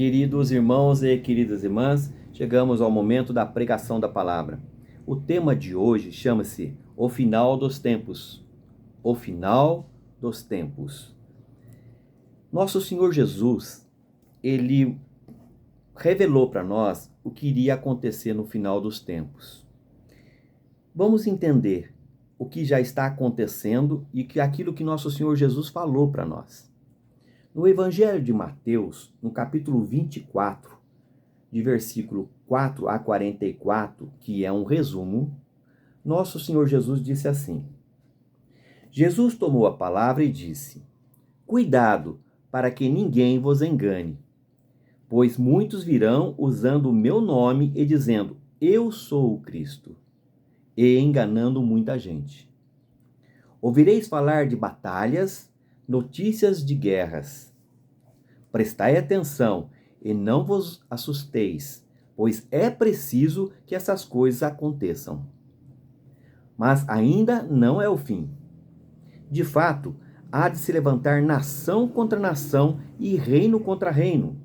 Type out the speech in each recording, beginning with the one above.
Queridos irmãos e queridas irmãs, chegamos ao momento da pregação da palavra. O tema de hoje chama-se O Final dos Tempos. O Final dos Tempos. Nosso Senhor Jesus, Ele revelou para nós o que iria acontecer no final dos tempos. Vamos entender o que já está acontecendo e aquilo que nosso Senhor Jesus falou para nós. No Evangelho de Mateus, no capítulo 24, de versículo 4 a 44, que é um resumo, nosso Senhor Jesus disse assim: Jesus tomou a palavra e disse: Cuidado para que ninguém vos engane, pois muitos virão usando o meu nome e dizendo: Eu sou o Cristo, e enganando muita gente. Ouvireis falar de batalhas, notícias de guerras. Prestai atenção e não vos assusteis, pois é preciso que essas coisas aconteçam. Mas ainda não é o fim. De fato, há de se levantar nação contra nação e reino contra reino.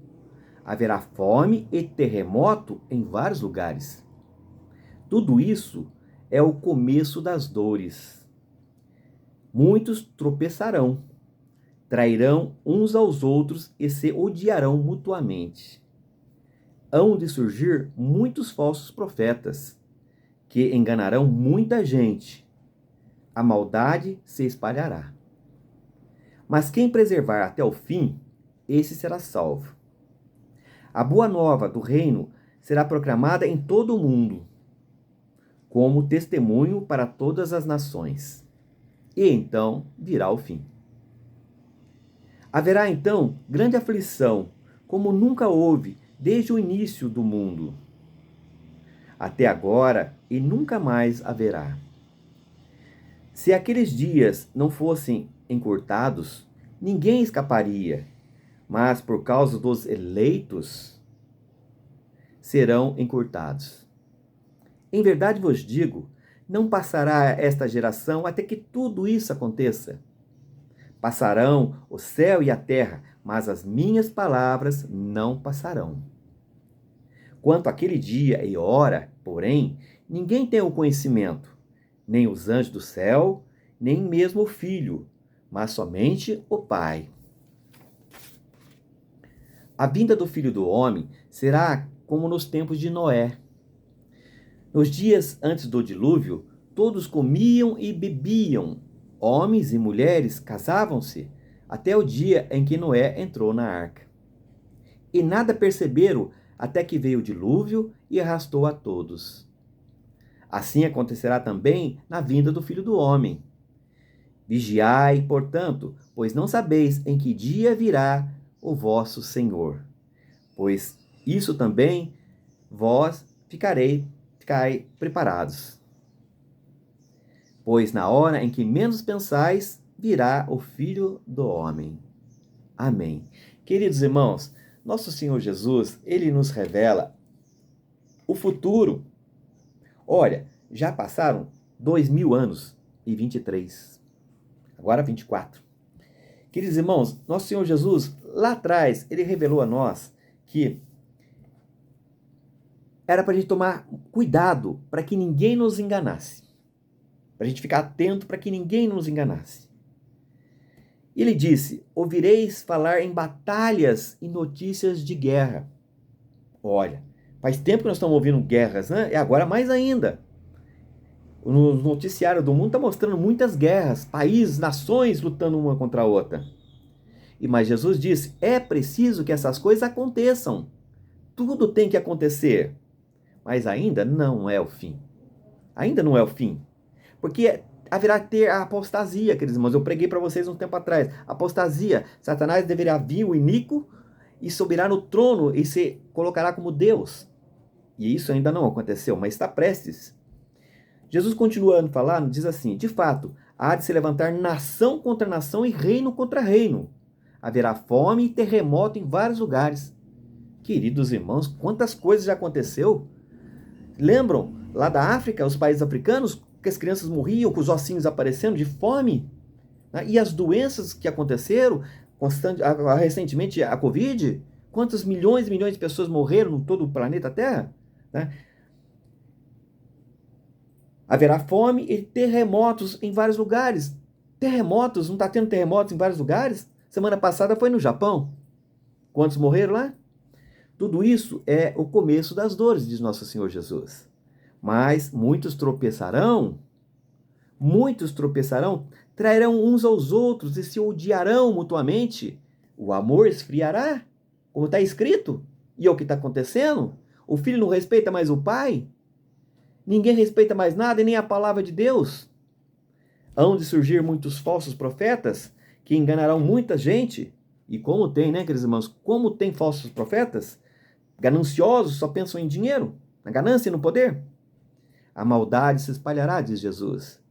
Haverá fome e terremoto em vários lugares. Tudo isso é o começo das dores. Muitos tropeçarão, trairão uns aos outros e se odiarão mutuamente. Hão de surgir muitos falsos profetas, que enganarão muita gente. A maldade se espalhará. Mas quem preservar até o fim, esse será salvo. A boa nova do reino será proclamada em todo o mundo, como testemunho para todas as nações. E então virá o fim. Haverá então grande aflição, como nunca houve desde o início do mundo. Até agora e nunca mais haverá. Se aqueles dias não fossem encurtados, ninguém escaparia, mas por causa dos eleitos, serão encurtados. Em verdade vos digo, não passará esta geração até que tudo isso aconteça. Passarão o céu e a terra, mas as minhas palavras não passarão. Quanto àquele dia e hora, porém, ninguém tem o conhecimento, nem os anjos do céu, nem mesmo o Filho, mas somente o Pai. A vinda do Filho do Homem será como nos tempos de Noé. Nos dias antes do dilúvio, todos comiam e bebiam. Homens e mulheres casavam-se até o dia em que Noé entrou na arca. E nada perceberam até que veio o dilúvio e arrastou a todos. Assim acontecerá também na vinda do Filho do Homem. Vigiai, portanto, pois não sabeis em que dia virá o vosso Senhor. Pois isso também vós ficai preparados. Pois na hora em que menos pensais, virá o Filho do Homem. Amém. Queridos irmãos, nosso Senhor Jesus, Ele nos revela o futuro. Olha, já passaram 2000 anos e 23. Agora 24. Queridos irmãos, nosso Senhor Jesus, lá atrás, Ele revelou a nós que era para a gente tomar cuidado para que ninguém nos enganasse. Para a gente ficar atento para que ninguém nos enganasse. Ele disse: ouvireis falar em batalhas e notícias de guerra. Olha, faz tempo que nós estamos ouvindo guerras, né? E agora mais ainda. O noticiário do mundo está mostrando muitas guerras, países, nações lutando uma contra a outra. Mas Jesus disse: é preciso que essas coisas aconteçam. Tudo tem que acontecer. Mas ainda não é o fim. Ainda não é o fim. Porque haverá ter a apostasia, queridos irmãos. Eu preguei para vocês um tempo atrás. Apostasia. Satanás deverá vir, o iníquo, e subirá no trono e se colocará como Deus. E isso ainda não aconteceu, mas está prestes. Jesus continuando falando, diz assim: de fato, há de se levantar nação contra nação e reino contra reino. Haverá fome e terremoto em vários lugares. Queridos irmãos, quantas coisas já aconteceu? Lembram lá da África, os países africanos, que as crianças morriam com os ossinhos aparecendo de fome? E as doenças que aconteceram, recentemente a Covid, Quantos milhões e milhões de pessoas morreram em todo o planeta Terra? Né? Haverá fome e terremotos em vários lugares. Terremotos, não está tendo terremotos em vários lugares? Semana passada foi no Japão. Quantos morreram lá? Tudo isso é o começo das dores, diz nosso Senhor Jesus. Mas muitos tropeçarão, trairão uns aos outros e se odiarão mutuamente. O amor esfriará, como está escrito. E é o que está acontecendo? O filho não respeita mais o pai? Ninguém respeita mais nada e nem a palavra de Deus. Hão de surgir muitos falsos profetas que enganarão muita gente. E como tem, né, queridos irmãos? Como tem falsos profetas? Gananciosos só pensam em dinheiro, na ganância e no poder. A maldade se espalhará, diz Jesus.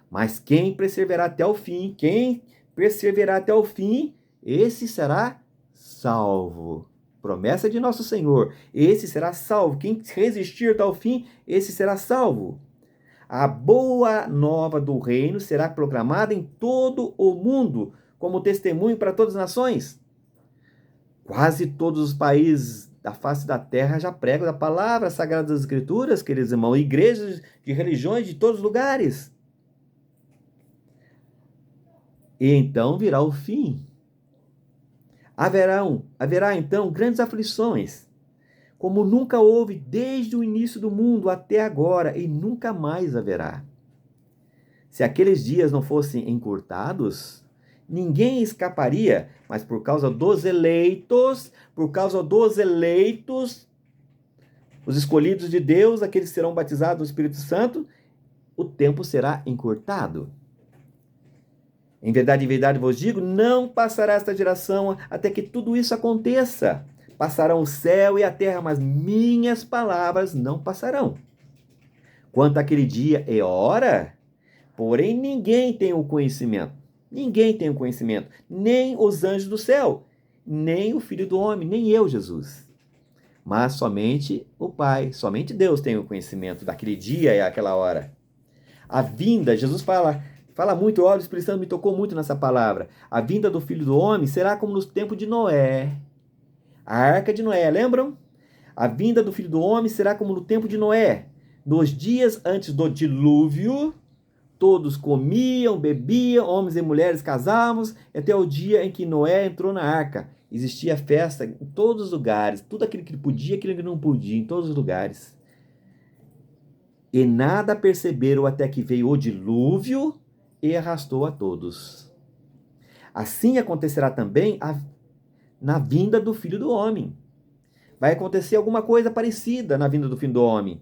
Mas quem perseverar até o fim, esse será salvo. Promessa de nosso Senhor, esse será salvo. Quem resistir até o fim, esse será salvo. A boa nova do reino será proclamada em todo o mundo, como testemunho para todas as nações. Quase todos os países da face da terra já pregam a palavra sagrada das Escrituras, queridos irmãos, igrejas de religiões de todos os lugares. E então virá o fim. Haverá então grandes aflições, como nunca houve desde o início do mundo até agora, e nunca mais haverá. Se aqueles dias não fossem encurtados, ninguém escaparia, mas por causa dos eleitos, os escolhidos de Deus, aqueles que serão batizados no Espírito Santo, o tempo será encurtado. Em verdade vos digo, não passará esta geração até que tudo isso aconteça. Passarão o céu e a terra, mas minhas palavras não passarão. Quanto àquele dia e hora, porém ninguém tem o conhecimento. Ninguém tem o conhecimento, nem os anjos do céu, nem o Filho do Homem, nem eu, Jesus. Mas somente o Pai, somente Deus tem o conhecimento daquele dia e aquela hora. A vinda, Jesus fala muito, olha, o Espírito Santo me tocou muito nessa palavra. A vinda do Filho do Homem será como nos tempos de Noé. A arca de Noé, lembram? A vinda do Filho do Homem será como no tempo de Noé. Nos dias antes do dilúvio, todos comiam, bebiam, homens e mulheres casavam, até o dia em que Noé entrou na arca. Existia festa em todos os lugares, tudo aquilo que podia, aquilo que não podia, em todos os lugares. E nada perceberam até que veio o dilúvio e arrastou a todos. Assim acontecerá também na vinda do Filho do Homem. Vai acontecer alguma coisa parecida na vinda do Filho do Homem.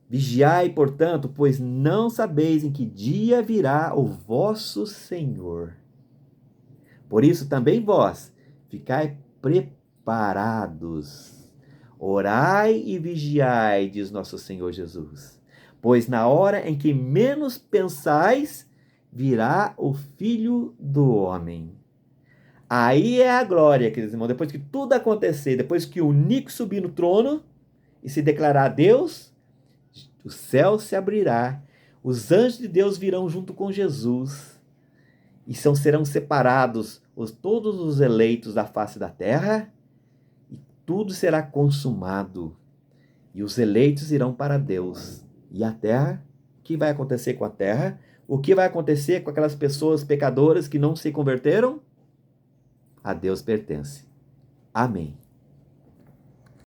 Vigiai, portanto, pois não sabeis em que dia virá o vosso Senhor. Por isso também vós, ficai preparados. Orai e vigiai, diz nosso Senhor Jesus. Pois na hora em que menos pensais, virá o Filho do Homem. Aí é a glória, queridos irmãos. Depois que tudo acontecer, depois que o Nico subir no trono e se declarar a Deus, o céu se abrirá, os anjos de Deus virão junto com Jesus e serão separados todos os eleitos da face da terra e tudo será consumado. E os eleitos irão para Deus. E a terra, o que vai acontecer com a terra? O que vai acontecer com aquelas pessoas pecadoras que não se converteram? A Deus pertence. Amém.